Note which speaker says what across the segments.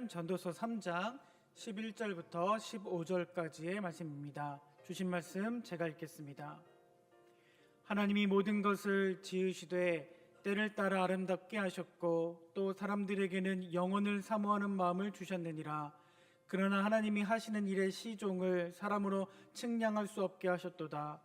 Speaker 1: 말씀은 전도서 3장 11절부터 15절까지의 말씀입니다. 주신 말씀 제가 읽겠습니다. 하나님이 모든 것을 지으시되 때를 따라 아름답게 하셨고 또 사람들에게는 영혼을 사모하는 마음을 주셨느니라. 그러나 하나님이 하시는 일의 시종을 사람으로 측량할 수 없게 하셨도다.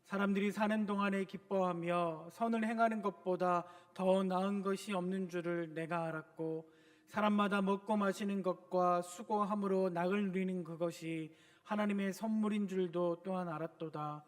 Speaker 1: 사람들이 사는 동안에 기뻐하며 선을 행하는 것보다 더 나은 것이 없는 줄을 내가 알았고 사람마다 먹고 마시는 것과 수고함으로 낙을 누리는 그것이 하나님의 선물인 줄도 또한 알았도다.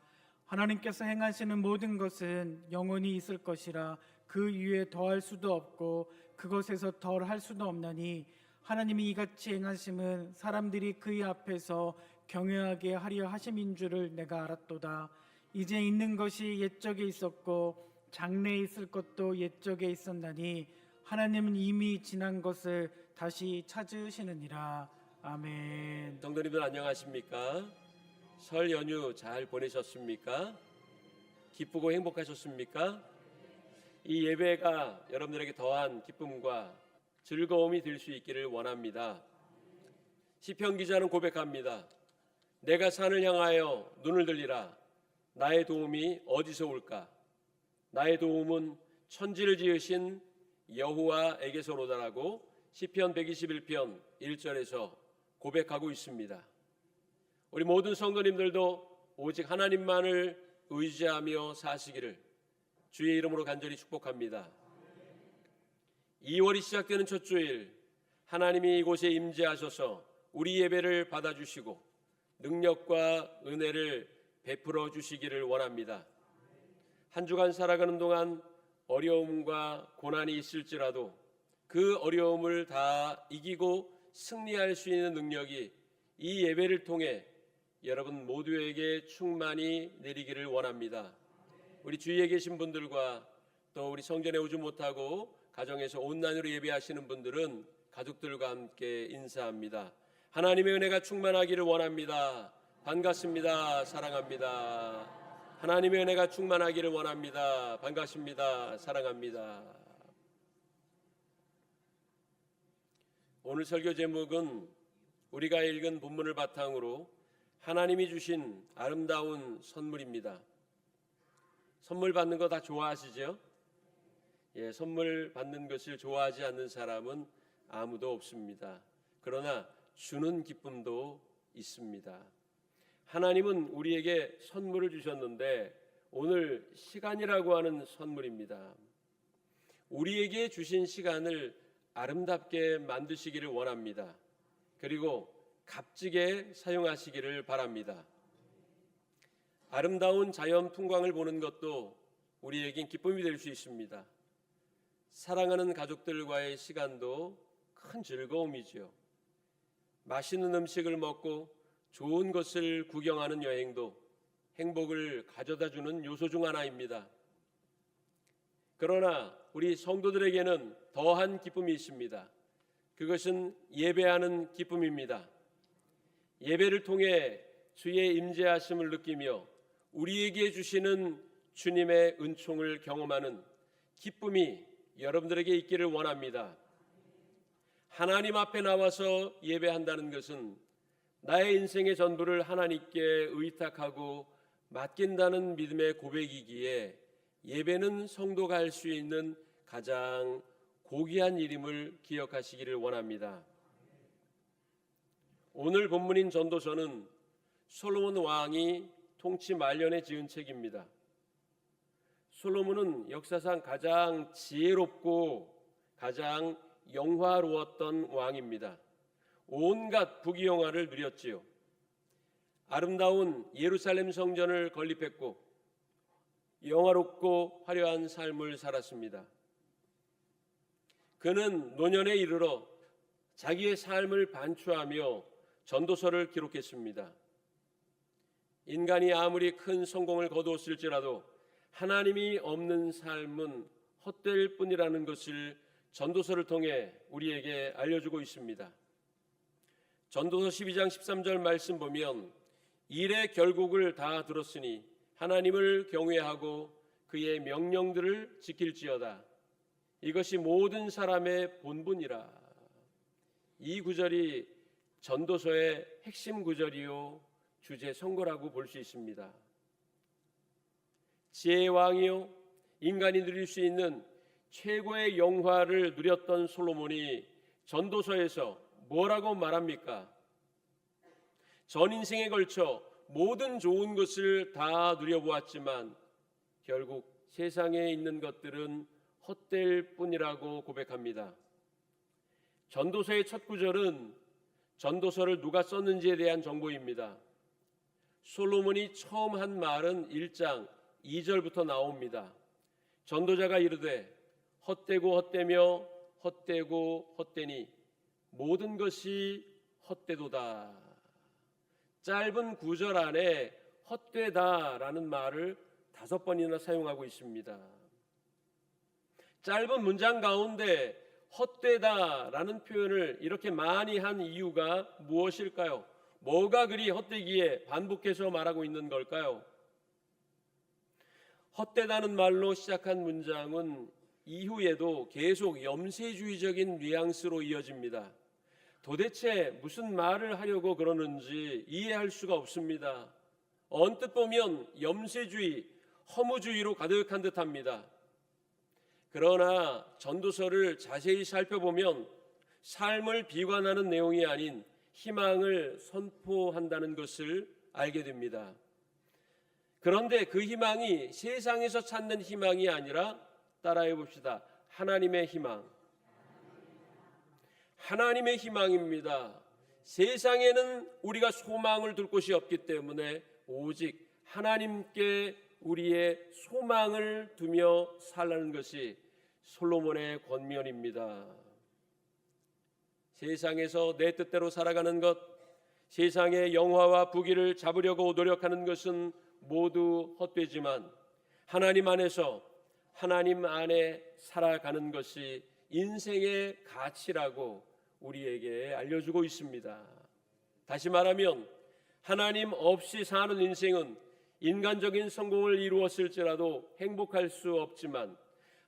Speaker 1: 하나님께서 행하시는 모든 것은 영원히 있을 것이라 그 위에 더할 수도 없고 그것에서 덜 할 수도 없나니 하나님이 이같이 행하심은 사람들이 그의 앞에서 경외하게 하려 하심인 줄을 내가 알았도다. 이제 있는 것이 옛적에 있었고 장래에 있을 것도 옛적에 있었나니 하나님은 이미 지난 것을 다시 찾으시느니라. 아멘.
Speaker 2: 성도님들 안녕하십니까? 설 연휴 잘 보내셨습니까? 기쁘고 행복하셨습니까? 이 예배가 여러분들에게 더한 기쁨과 즐거움이 될 수 있기를 원합니다. 시편 기자는 고백합니다. 내가 산을 향하여 눈을 들리라. 나의 도움이 어디서 올까? 나의 도움은 천지를 지으신 여호와에게서로다라고 시편 121편 1절에서 고백하고 있습니다. 우리 모든 성도님들도 오직 하나님만을 의지하며 사시기를 주의 이름으로 간절히 축복합니다. 2월이 시작되는 첫 주일, 하나님이 이곳에 임재하셔서 우리 예배를 받아주시고 능력과 은혜를 베풀어 주시기를 원합니다. 한 주간 살아가는 동안 어려움과 고난이 있을지라도 그 어려움을 다 이기고 승리할 수 있는 능력이 이 예배를 통해 여러분 모두에게 충만히 내리기를 원합니다. 우리 주위에 계신 분들과 또 우리 성전에 오지 못하고 가정에서 온라인으로 예배하시는 분들은 가족들과 함께 인사합니다. 하나님의 은혜가 충만하기를 원합니다. 반갑습니다. 사랑합니다. 하나님의 은혜가 충만하기를 원합니다. 반갑습니다. 사랑합니다. 오늘 설교 제목은 우리가 읽은 본문을 바탕으로 하나님이 주신 아름다운 선물입니다. 선물 받는 거 다 좋아하시죠? 예, 선물 받는 것을 좋아하지 않는 사람은 아무도 없습니다. 그러나 주는 기쁨도 있습니다. 하나님은 우리에게 선물을 주셨는데 오늘 시간이라고 하는 선물입니다. 우리에게 주신 시간을 아름답게 만드시기를 원합니다. 그리고 값지게 사용하시기를 바랍니다. 아름다운 자연 풍광을 보는 것도 우리에겐 기쁨이 될 수 있습니다. 사랑하는 가족들과의 시간도 큰 즐거움이지요. 맛있는 음식을 먹고 좋은 것을 구경하는 여행도 행복을 가져다주는 요소 중 하나입니다. 그러나 우리 성도들에게는 더한 기쁨이 있습니다. 그것은 예배하는 기쁨입니다. 예배를 통해 주의 임재하심을 느끼며 우리에게 주시는 주님의 은총을 경험하는 기쁨이 여러분들에게 있기를 원합니다. 하나님 앞에 나와서 예배한다는 것은 나의 인생의 전부를 하나님께 의탁하고 맡긴다는 믿음의 고백이기에 예배는 성도가 할 수 있는 가장 고귀한 일임을 기억하시기를 원합니다. 오늘 본문인 전도서는 솔로몬 왕이 통치 말년에 지은 책입니다. 솔로몬은 역사상 가장 지혜롭고 가장 영화로웠던 왕입니다. 온갖 부귀영화를 누렸지요. 아름다운 예루살렘 성전을 건립했고 영화롭고 화려한 삶을 살았습니다. 그는 노년에 이르러 자기의 삶을 반추하며 전도서를 기록했습니다. 인간이 아무리 큰 성공을 거두었을지라도 하나님이 없는 삶은 헛될 뿐이라는 것을 전도서를 통해 우리에게 알려주고 있습니다. 전도서 12장 13절 말씀 보면 일의 결국을 다 들었으니 하나님을 경외하고 그의 명령들을 지킬지어다. 이것이 모든 사람의 본분이라. 이 구절이 전도서의 핵심 구절이요 주제 선고라고 볼 수 있습니다. 지혜의 왕이요 인간이 누릴 수 있는 최고의 영화를 누렸던 솔로몬이 전도서에서 뭐라고 말합니까? 전 인생에 걸쳐 모든 좋은 것을 다 누려보았지만 결국 세상에 있는 것들은 헛될 뿐이라고 고백합니다. 전도서의 첫 구절은 전도서를 누가 썼는지에 대한 정보입니다. 솔로몬이 처음 한 말은 1장 2절부터 나옵니다. 전도자가 이르되 헛되고 헛되며 헛되고 헛되니 모든 것이 헛되도다. 짧은 구절 안에 헛되다라는 말을 5번이나 사용하고 있습니다. 짧은 문장 가운데 헛되다라는 표현을 이렇게 많이 한 이유가 무엇일까요? 뭐가 그리 헛되기에 반복해서 말하고 있는 걸까요? 헛되다는 말로 시작한 문장은 이후에도 계속 염세주의적인 뉘앙스로 이어집니다. 도대체 무슨 말을 하려고 그러는지 이해할 수가 없습니다. 언뜻 보면 염세주의, 허무주의로 가득한 듯합니다. 그러나 전도서를 자세히 살펴보면 삶을 비관하는 내용이 아닌 희망을 선포한다는 것을 알게 됩니다. 그런데 그 희망이 세상에서 찾는 희망이 아니라 따라해 봅시다. 하나님의 희망. 하나님의 희망입니다. 세상에는 우리가 소망을 둘 곳이 없기 때문에 오직 하나님께 우리의 소망을 두며 살라는 것이 솔로몬의 권면입니다. 세상에서 내 뜻대로 살아가는 것, 세상의 영화와 부귀를 잡으려고 노력하는 것은 모두 헛되지만 하나님 안에서 하나님 안에 살아가는 것이 인생의 가치라고 우리에게 알려주고 있습니다. 다시 말하면 하나님 없이 사는 인생은 인간적인 성공을 이루었을지라도 행복할 수 없지만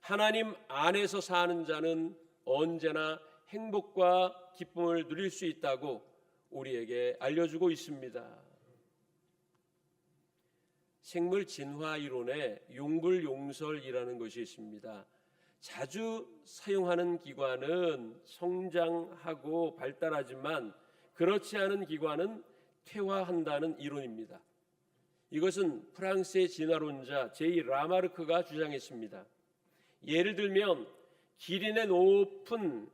Speaker 2: 하나님 안에서 사는 자는 언제나 행복과 기쁨을 누릴 수 있다고 우리에게 알려주고 있습니다. 생물 진화 이론에 용불용설이라는 것이 있습니다. 자주 사용하는 기관은 성장하고 발달하지만 그렇지 않은 기관은 퇴화한다는 이론입니다. 이것은 프랑스의 진화론자 제이 라마르크가 주장했습니다. 예를 들면 기린의 목은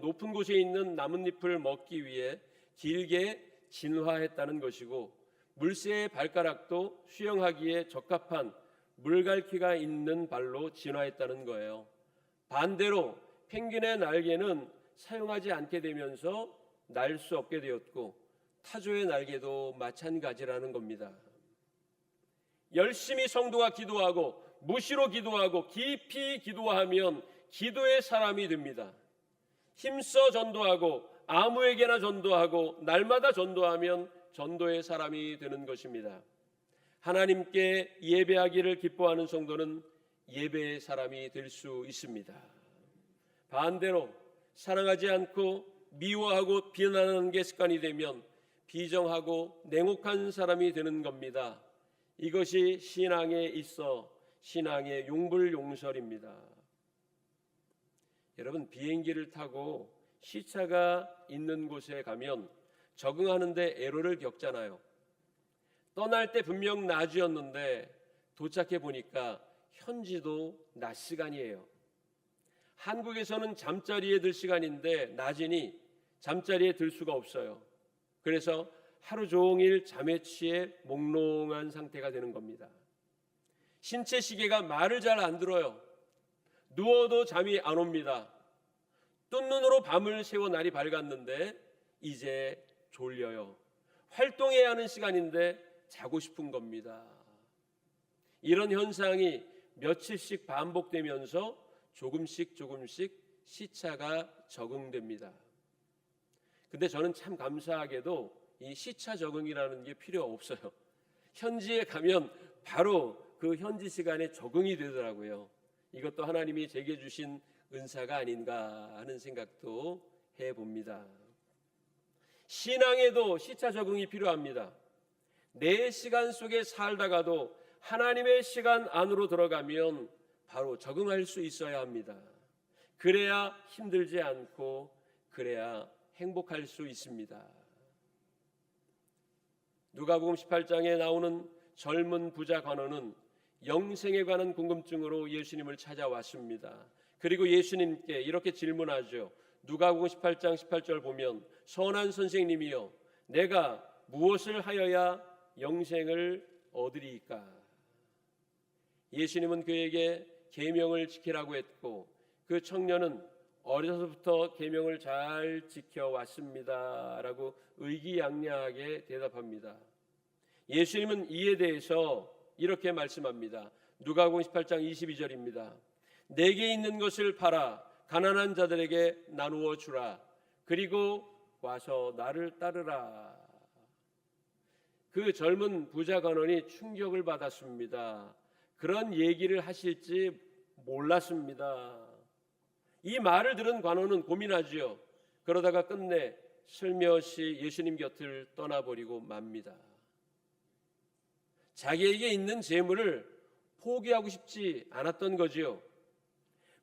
Speaker 2: 높은 곳에 있는 나뭇잎을 먹기 위해 길게 진화했다는 것이고 물새의 발가락도 수영하기에 적합한 물갈퀴가 있는 발로 진화했다는 거예요. 반대로 펭귄의 날개는 사용하지 않게 되면서 날 수 없게 되었고 타조의 날개도 마찬가지라는 겁니다. 열심히 성도가 기도하고 무시로 기도하고 깊이 기도하면 기도의 사람이 됩니다. 힘써 전도하고 아무에게나 전도하고 날마다 전도하면 전도의 사람이 되는 것입니다. 하나님께 예배하기를 기뻐하는 성도는 예배의 사람이 될 수 있습니다. 반대로 사랑하지 않고 미워하고 비난하는 게 습관이 되면 비정하고 냉혹한 사람이 되는 겁니다. 이것이 신앙에 있어 신앙의 용불용설입니다. 여러분, 비행기를 타고 시차가 있는 곳에 가면 적응하는데 애로를 겪잖아요. 떠날 때 분명 낮이었는데 도착해 보니까 현지도 낮 시간이에요. 한국에서는 잠자리에 들 시간인데 낮이니 잠자리에 들 수가 없어요. 그래서 하루 종일 잠에 취해 몽롱한 상태가 되는 겁니다. 신체 시계가 말을 잘 안 들어요. 누워도 잠이 안 옵니다. 뜬 눈으로 밤을 새워 날이 밝았는데 이제 졸려요. 활동해야 하는 시간인데 자고 싶은 겁니다. 이런 현상이 며칠씩 반복되면서 조금씩 시차가 적응됩니다. 근데 저는 참 감사하게도 이 시차 적응이라는 게 필요 없어요. 현지에 가면 바로 그 현지 시간에 적응이 되더라고요. 이것도 하나님이 제게 주신 은사가 아닌가 하는 생각도 봅니다. 신앙에도 시차 적응이 필요합니다. 내 시간 속에 살다가도 하나님의 시간 안으로 들어가면 바로 적응할 수 있어야 합니다. 그래야 힘들지 않고 그래야 행복할 수 있습니다. 누가복음 18장에 나오는 젊은 부자 관원은 영생에 관한 궁금증으로 예수님을 찾아왔습니다. 그리고 예수님께 이렇게 질문하죠. 누가복음 18장 18절 보면 선한 선생님이여 내가 무엇을 하여야 영생을 얻으리이까? 예수님은 그에게 계명을 지키라고 했고 그 청년은 어려서부터 계명을 잘 지켜왔습니다 라고 의기양양하게 대답합니다. 예수님은 이에 대해서 이렇게 말씀합니다. 누가복음 18장 22절입니다. 내게 있는 것을 팔아 가난한 자들에게 나누어 주라. 그리고 와서 나를 따르라. 그 젊은 부자 관원이 충격을 받았습니다. 그런 얘기를 하실지 몰랐습니다. 이 말을 들은 관원은 고민하지요. 그러다가 끝내 슬며시 예수님 곁을 떠나버리고 맙니다. 자기에게 있는 재물을 포기하고 싶지 않았던 거지요.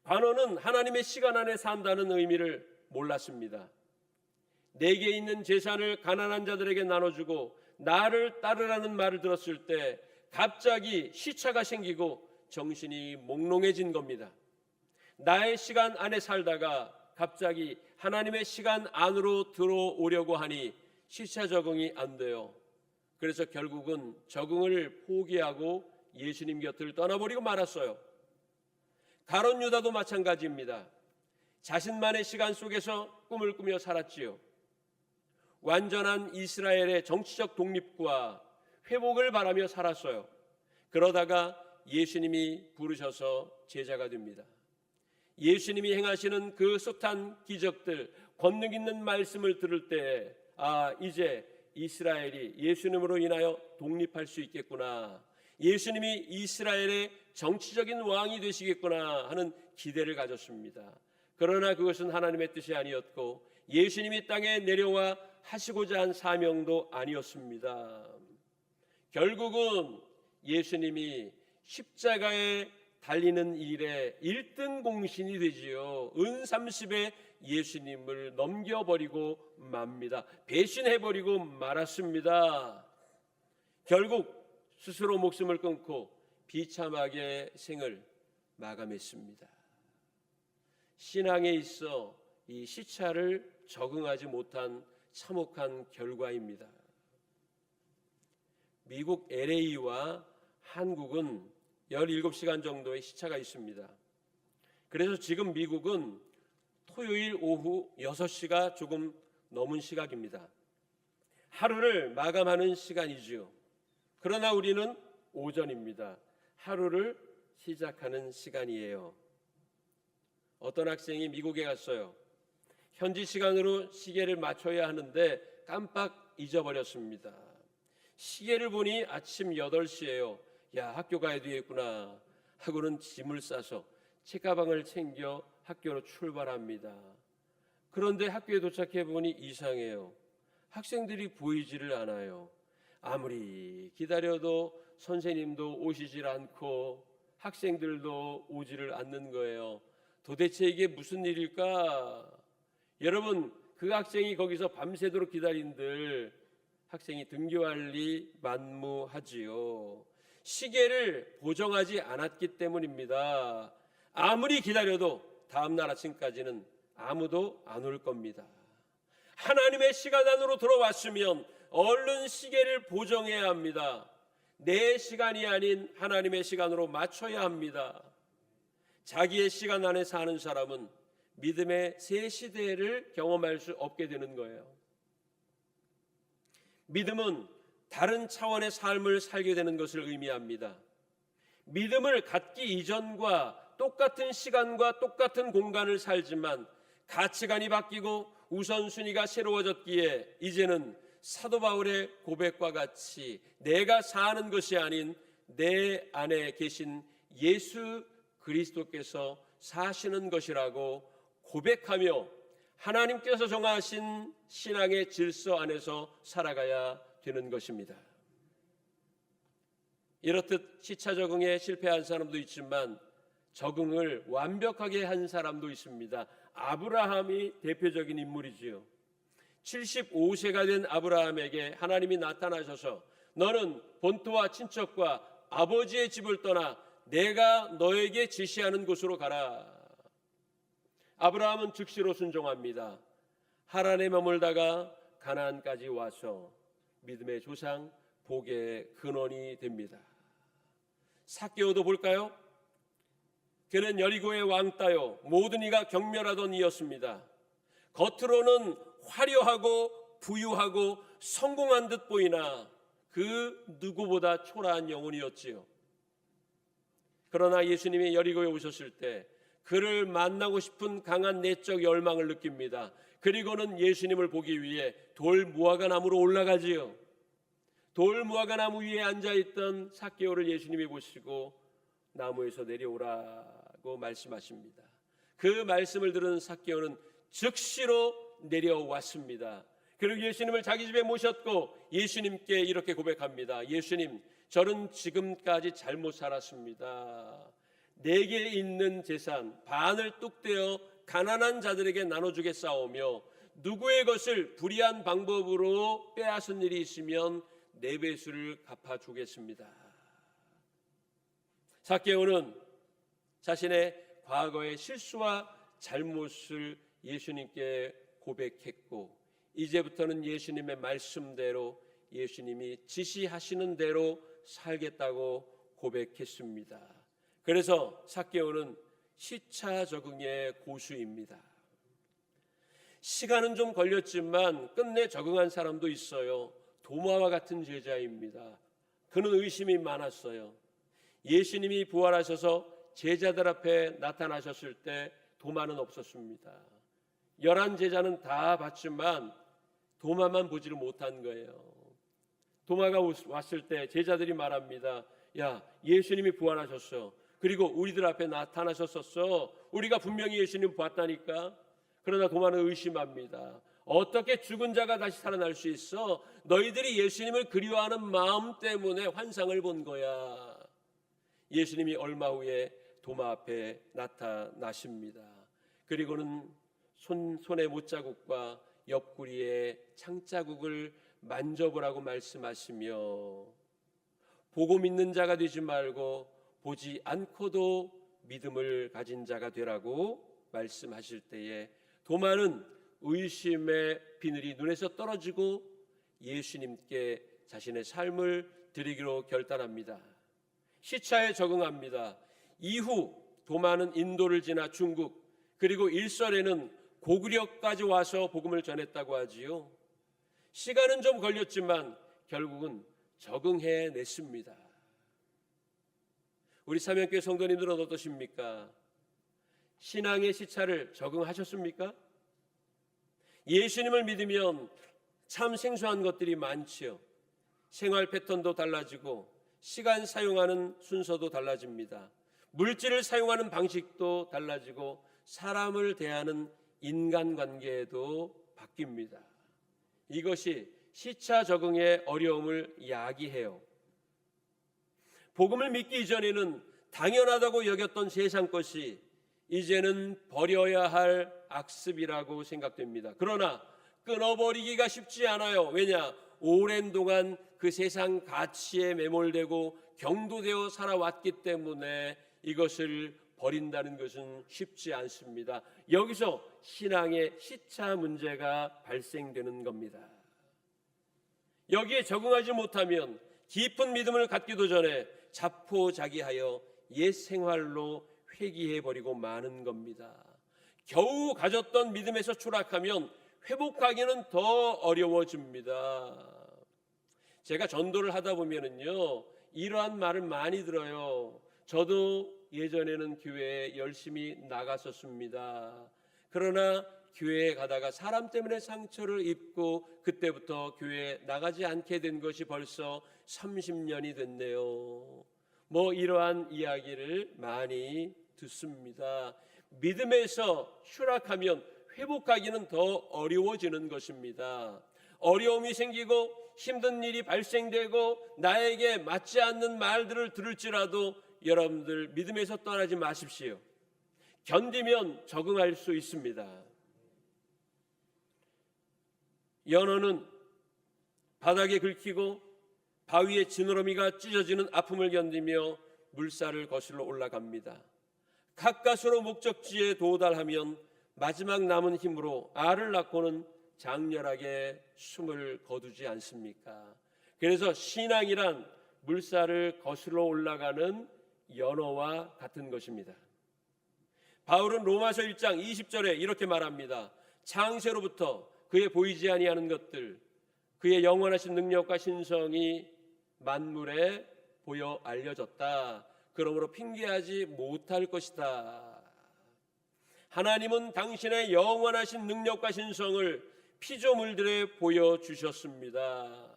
Speaker 2: 관원은 하나님의 시간 안에 산다는 의미를 몰랐습니다. 내게 있는 재산을 가난한 자들에게 나눠주고 나를 따르라는 말을 들었을 때 갑자기 시차가 생기고 정신이 몽롱해진 겁니다. 나의 시간 안에 살다가 갑자기 하나님의 시간 안으로 들어오려고 하니 시차 적응이 안 돼요. 그래서 결국은 적응을 포기하고 예수님 곁을 떠나버리고 말았어요. 가룟 유다도 마찬가지입니다. 자신만의 시간 속에서 꿈을 꾸며 살았지요. 완전한 이스라엘의 정치적 독립과 회복을 바라며 살았어요. 그러다가 예수님이 부르셔서 제자가 됩니다. 예수님이 행하시는 그 숱한 기적들, 권능 있는 말씀을 들을 때 이제 이스라엘이 예수님으로 인하여 독립할 수 있겠구나, 예수님이 이스라엘의 정치적인 왕이 되시겠구나 하는 기대를 가졌습니다. 그러나 그것은 하나님의 뜻이 아니었고 예수님이 땅에 내려와 하시고자 한 사명도 아니었습니다. 결국은 예수님이 십자가에 달리는 일에 1등 공신이 되지요. 은 30에 예수님을 넘겨버리고 맙니다. 배신해버리고 말았습니다. 결국 스스로 목숨을 끊고 비참하게 생을 마감했습니다. 신앙에 있어 이 시차를 적응하지 못한 참혹한 결과입니다. 미국 LA와 한국은 17시간 정도의 시차가 있습니다. 그래서 지금 미국은 토요일 오후 6시가 조금 넘은 시각입니다. 하루를 마감하는 시간이지요. 그러나 우리는 오전입니다. 하루를 시작하는 시간이에요. 어떤 학생이 미국에 갔어요. 현지 시간으로 시계를 맞춰야 하는데 깜빡 잊어버렸습니다. 시계를 보니 아침 8시예요. 야, 학교 가야 되겠구나 하고는 짐을 싸서 책가방을 챙겨 학교로 출발합니다. 그런데 학교에 도착해 보니 이상해요. 학생들이 보이지를 않아요. 아무리 기다려도 선생님도 오시질 않고 학생들도 오지를 않는 거예요. 도대체 이게 무슨 일일까? 여러분, 그 학생이 거기서 밤새도록 기다린들 학생이 등교할 리 만무하지요. 시계를 보정하지 않았기 때문입니다. 아무리 기다려도 다음날 아침까지는 아무도 안 올 겁니다. 하나님의 시간 안으로 들어왔으면 얼른 시계를 보정해야 합니다. 내 시간이 아닌 하나님의 시간으로 맞춰야 합니다. 자기의 시간 안에 사는 사람은 믿음의 새 시대를 경험할 수 없게 되는 거예요. 믿음은 다른 차원의 삶을 살게 되는 것을 의미합니다. 믿음을 갖기 이전과 똑같은 시간과 똑같은 공간을 살지만 가치관이 바뀌고 우선순위가 새로워졌기에 이제는 사도 바울의 고백과 같이 내가 사는 것이 아닌 내 안에 계신 예수 그리스도께서 사시는 것이라고 고백하며 하나님께서 정하신 신앙의 질서 안에서 살아가야 되는 것입니다. 이렇듯 시차 적응에 실패한 사람도 있지만 적응을 완벽하게 한 사람도 있습니다. 아브라함이 대표적인 인물이지요. 75세가 된 아브라함에게 하나님이 나타나셔서 너는 본토와 친척과 아버지의 집을 떠나 내가 너에게 지시하는 곳으로 가라. 아브라함은 즉시로 순종합니다. 하란에 머물다가 가나안까지 와서 믿음의 조상 복의 근원이 됩니다. 삭개오도 볼까요? 그는 여리고의 왕따요 모든 이가 경멸하던 이였습니다. 겉으로는 화려하고 부유하고 성공한 듯 보이나 그 누구보다 초라한 영혼이었지요. 그러나 예수님이 여리고에 오셨을 때 그를 만나고 싶은 강한 내적 열망을 느낍니다. 그리고는 예수님을 보기 위해 돌 무화과 나무로 올라가지요. 돌 무화과 나무 위에 앉아있던 삭개오를 예수님이 보시고 나무에서 내려오라고 말씀하십니다. 그 말씀을 들은 삭개오는 즉시로 내려왔습니다. 그리고 예수님을 자기 집에 모셨고 예수님께 이렇게 고백합니다. 예수님, 저는 지금까지 잘못 살았습니다. 내게 있는 재산 반을 뚝 떼어 가난한 자들에게 나눠주겠사오며 누구의 것을 불의한 방법으로 빼앗은 일이 있으면 4배수를 갚아주겠습니다. 삭개오는 자신의 과거의 실수와 잘못을 예수님께 고백했고 이제부터는 예수님의 말씀대로 예수님이 지시하시는 대로 살겠다고 고백했습니다. 그래서 삭개오는 시차 적응의 고수입니다. 시간은 좀 걸렸지만 끝내 적응한 사람도 있어요. 도마와 같은 제자입니다. 그는 의심이 많았어요. 예수님이 부활하셔서 제자들 앞에 나타나셨을 때 도마는 없었습니다. 11 제자는 다 봤지만 도마만 보지를 못한 거예요. 도마가 왔을 때 제자들이 말합니다. 야, 예수님이 부활하셨어. 그리고 우리들 앞에 나타나셨었어. 우리가 분명히 예수님 봤다니까. 그러나 도마는 의심합니다. 어떻게 죽은 자가 다시 살아날 수 있어? 너희들이 예수님을 그리워하는 마음 때문에 환상을 본 거야. 예수님이 얼마 후에 도마 앞에 나타나십니다. 그리고는 손의 못자국과 옆구리에 창자국을 만져보라고 말씀하시며 보고 믿는 자가 되지 말고 보지 않고도 믿음을 가진 자가 되라고 말씀하실 때에 도마는 의심의 비늘이 눈에서 떨어지고 예수님께 자신의 삶을 드리기로 결단합니다. 시차에 적응합니다. 이후 도마는 인도를 지나 중국 그리고 일설에는 고구려까지 와서 복음을 전했다고 하지요. 시간은 좀 걸렸지만 결국은 적응해냈습니다. 우리 사명교회 성도님들은 어떠십니까? 신앙의 시차를 적응하셨습니까? 예수님을 믿으면 참 생소한 것들이 많지요. 생활 패턴도 달라지고 시간 사용하는 순서도 달라집니다. 물질을 사용하는 방식도 달라지고 사람을 대하는 인간관계도 바뀝니다. 이것이 시차 적응의 어려움을 야기해요. 복음을 믿기 이전에는 당연하다고 여겼던 세상 것이 이제는 버려야 할 악습이라고 생각됩니다. 그러나 끊어버리기가 쉽지 않아요. 왜냐? 오랜 동안 그 세상 가치에 매몰되고 경도되어 살아왔기 때문에 이것을 버린다는 것은 쉽지 않습니다. 여기서 신앙의 시차 문제가 발생되는 겁니다. 여기에 적응하지 못하면 깊은 믿음을 갖기도 전에 자포자기하여 옛 생활로 회귀해버리고 마는 겁니다. 겨우 가졌던 믿음에서 추락하면 회복하기는 더 어려워집니다. 제가 전도를 하다 보면은요, 이러한 말을 많이 들어요. 저도 예전에는 교회에 열심히 나갔었습니다. 그러나 교회에 가다가 사람 때문에 상처를 입고 그때부터 교회에 나가지 않게 된 것이 벌써 30년이 됐네요. 뭐 이러한 이야기를 많이 듣습니다. 믿음에서 추락하면 회복하기는 더 어려워지는 것입니다. 어려움이 생기고 힘든 일이 발생되고 나에게 맞지 않는 말들을 들을지라도 여러분들 믿음에서 떠나지 마십시오. 견디면 적응할 수 있습니다. 연어는 바닥에 긁히고 바위에 지느러미가 찢어지는 아픔을 견디며 물살을 거슬러 올라갑니다. 가까스로 목적지에 도달하면 마지막 남은 힘으로 알을 낳고는 장렬하게 숨을 거두지 않습니까? 그래서 신앙이란 물살을 거슬러 올라가는 연어와 같은 것입니다. 바울은 로마서 1장 20절에 이렇게 말합니다. 창세로부터 그의 보이지 아니하는 것들, 그의 영원하신 능력과 신성이 만물에 보여 알려졌다. 그러므로 핑계하지 못할 것이다. 하나님은 당신의 영원하신 능력과 신성을 피조물들에 보여주셨습니다.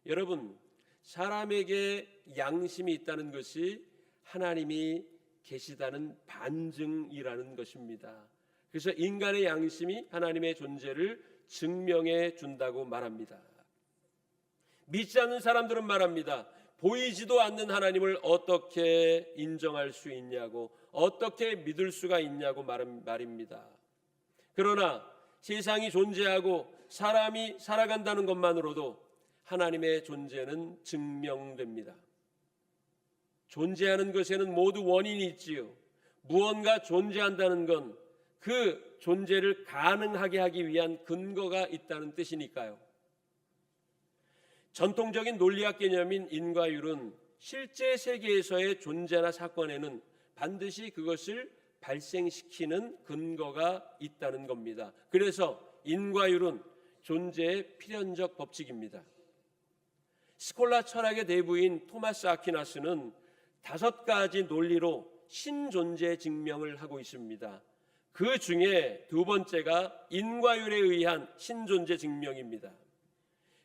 Speaker 2: 여러분, 사람에게 양심이 있다는 것이 하나님이 계시다는 반증이라는 것입니다. 그래서 인간의 양심이 하나님의 존재를 증명해 준다고 말합니다. 믿지 않는 사람들은 말합니다. 보이지도 않는 하나님을 어떻게 인정할 수 있냐고, 어떻게 믿을 수가 있냐고 말입니다. 그러나 세상이 존재하고 사람이 살아간다는 것만으로도 하나님의 존재는 증명됩니다. 존재하는 것에는 모두 원인이 있지요. 무언가 존재한다는 건 그 존재를 가능하게 하기 위한 근거가 있다는 뜻이니까요. 전통적인 논리학 개념인 인과율은 실제 세계에서의 존재나 사건에는 반드시 그것을 발생시키는 근거가 있다는 겁니다. 그래서 인과율은 존재의 필연적 법칙입니다. 스콜라 철학의 대부인 토마스 아퀴나스는 5가지 논리로 신존재 증명을 하고 있습니다. 그 중에 두 번째가 인과율에 의한 신존재 증명입니다.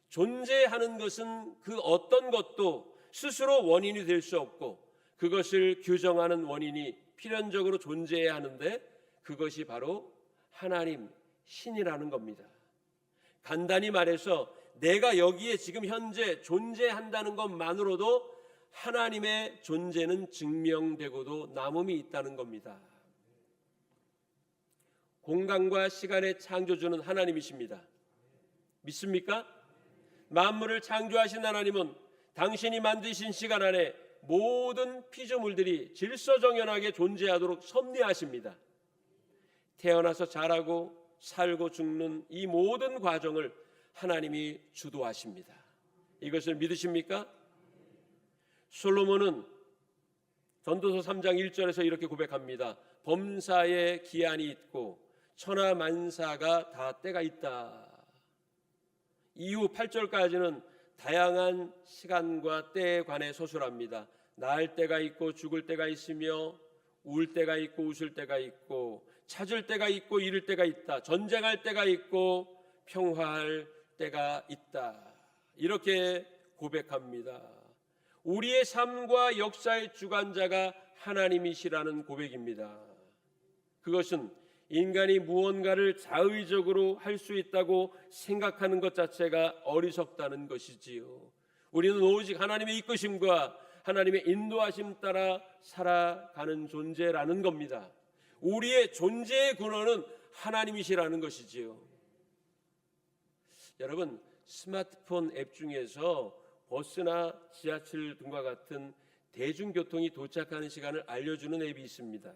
Speaker 2: 존재하는 것은 그 어떤 것도 스스로 원인이 될 수 없고 그것을 규정하는 원인이 필연적으로 존재해야 하는데 그것이 바로 하나님, 신이라는 겁니다. 간단히 말해서 내가 여기에 지금 현재 존재한다는 것만으로도 하나님의 존재는 증명되고도 남음이 있다는 겁니다. 공간과 시간의 창조주는 하나님이십니다. 믿습니까? 만물을 창조하신 하나님은 당신이 만드신 시간 안에 모든 피조물들이 질서정연하게 존재하도록 섭리하십니다. 태어나서 자라고 살고 죽는 이 모든 과정을 하나님이 주도하십니다. 이것을 믿으십니까? 솔로몬은 전도서 3장 1절에서 이렇게 고백합니다. 범사에 기한이 있고 천하만사가 다 때가 있다. 이후 8절까지는 다양한 시간과 때에 관해 서술합니다. 낳을 때가 있고 죽을 때가 있으며 울 때가 있고 웃을 때가 있고 찾을 때가 있고 잃을 때가 있다. 전쟁할 때가 있고 평화할 때가 있다. 이렇게 고백합니다. 우리의 삶과 역사의 주관자가 하나님이시라는 고백입니다. 그것은 인간이 무언가를 자의적으로 할 수 있다고 생각하는 것 자체가 어리석다는 것이지요. 우리는 오직 하나님의 이끄심과 하나님의 인도하심 따라 살아가는 존재라는 겁니다. 우리의 존재의 근원은 하나님이시라는 것이지요. 여러분, 스마트폰 앱 중에서 버스나 지하철 등과 같은 대중교통이 도착하는 시간을 알려주는 앱이 있습니다.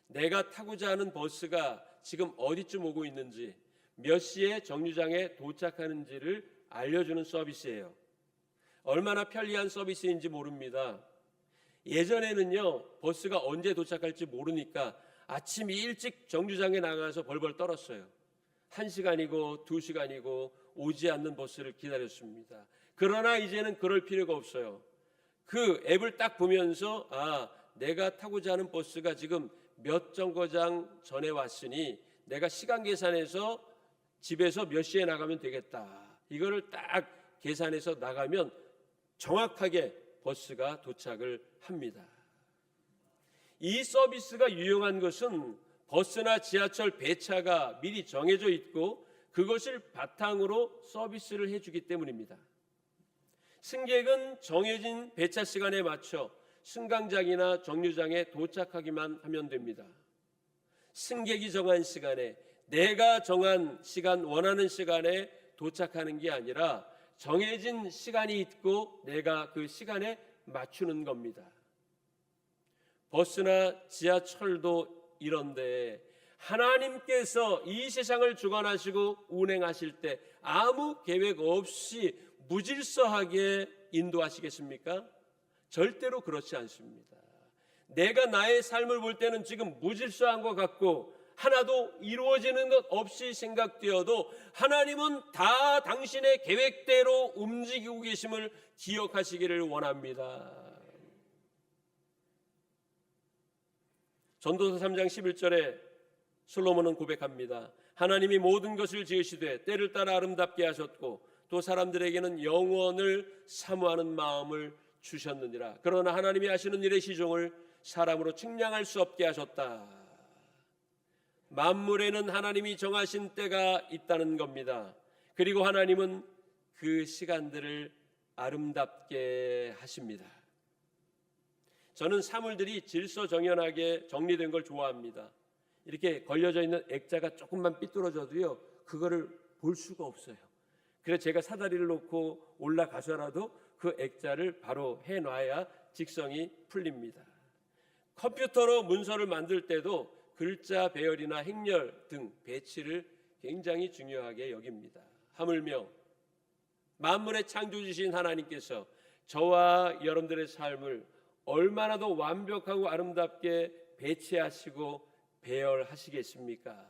Speaker 2: 내가 타고자 하는 버스가 지금 어디쯤 오고 있는지, 몇 시에 정류장에 도착하는지를 알려주는 서비스예요. 얼마나 편리한 서비스인지 모릅니다. 예전에는요, 버스가 언제 도착할지 모르니까 아침 일찍 정류장에 나가서 벌벌 떨었어요. 1시간이고 2시간이고 오지 않는 버스를 기다렸습니다. 그러나 이제는 그럴 필요가 없어요. 그 앱을 딱 보면서 내가 타고자 하는 버스가 지금 몇 정거장 전에 왔으니 내가 시간 계산해서 집에서 몇 시에 나가면 되겠다. 이거를 딱 계산해서 나가면 정확하게 버스가 도착을 합니다. 이 서비스가 유용한 것은 버스나 지하철 배차가 미리 정해져 있고 그것을 바탕으로 서비스를 해주기 때문입니다. 승객은 정해진 배차 시간에 맞춰 승강장이나 정류장에 도착하기만 하면 됩니다. 승객이 정한 시간에, 내가 정한 시간, 원하는 시간에 도착하는 게 아니라 정해진 시간이 있고 내가 그 시간에 맞추는 겁니다. 버스나 지하철도 이런데 하나님께서 이 세상을 주관하시고 운행하실 때 아무 계획 없이 무질서하게 인도하시겠습니까? 절대로 그렇지 않습니다. 내가 나의 삶을 볼 때는 지금 무질서한 것 같고 하나도 이루어지는 것 없이 생각되어도 하나님은 다 당신의 계획대로 움직이고 계심을 기억하시기를 원합니다. 전도서 3장 11절에 솔로몬은 고백합니다. 하나님이 모든 것을 지으시되 때를 따라 아름답게 하셨고 또 사람들에게는 영원을 사모하는 마음을 주셨느니라. 그러나 하나님이 하시는 일의 시종을 사람으로 측량할 수 없게 하셨다. 만물에는 하나님이 정하신 때가 있다는 겁니다. 그리고 하나님은 그 시간들을 아름답게 하십니다. 저는 사물들이 질서정연하게 정리된 걸 좋아합니다. 이렇게 걸려져 있는 액자가 조금만 삐뚤어져도요, 그거를 볼 수가 없어요. 그래서 제가 사다리를 놓고 올라가서라도 그 액자를 바로 해놔야 직성이 풀립니다. 컴퓨터로 문서를 만들 때도 글자 배열이나 행렬 등 배치를 굉장히 중요하게 여깁니다. 하물며 만물의 창조주신 하나님께서 저와 여러분들의 삶을 얼마나 더 완벽하고 아름답게 배치하시고 배열하시겠습니까?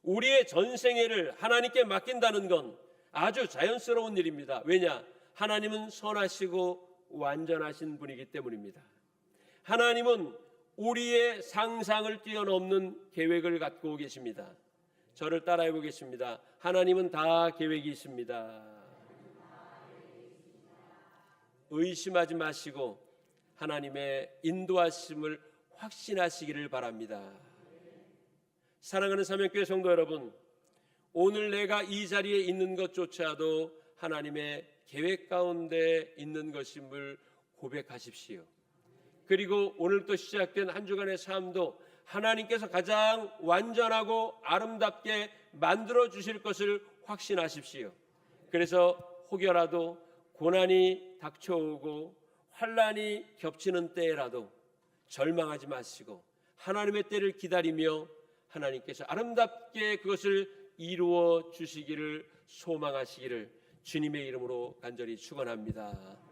Speaker 2: 우리의 전생애를 하나님께 맡긴다는 건 아주 자연스러운 일입니다. 왜냐? 하나님은 선하시고 완전하신 분이기 때문입니다. 하나님은 우리의 상상을 뛰어넘는 계획을 갖고 계십니다. 저를 따라해 보겠습니다. 하나님은 다 계획이 있습니다. 의심하지 마시고 하나님의 인도하심을 확신하시기를 바랍니다. 사랑하는 사명교회 성도 여러분, 오늘 내가 이 자리에 있는 것조차도 하나님의 계획 가운데 있는 것임을 고백하십시오. 그리고 오늘부터 시작된 한 주간의 삶도 하나님께서 가장 완전하고 아름답게 만들어 주실 것을 확신하십시오. 그래서 혹여라도 고난이 닥쳐오고 환난이 겹치는 때라도 절망하지 마시고 하나님의 때를 기다리며 하나님께서 아름답게 그것을 이루어 주시기를 소망하시기를 주님의 이름으로 간절히 축원합니다.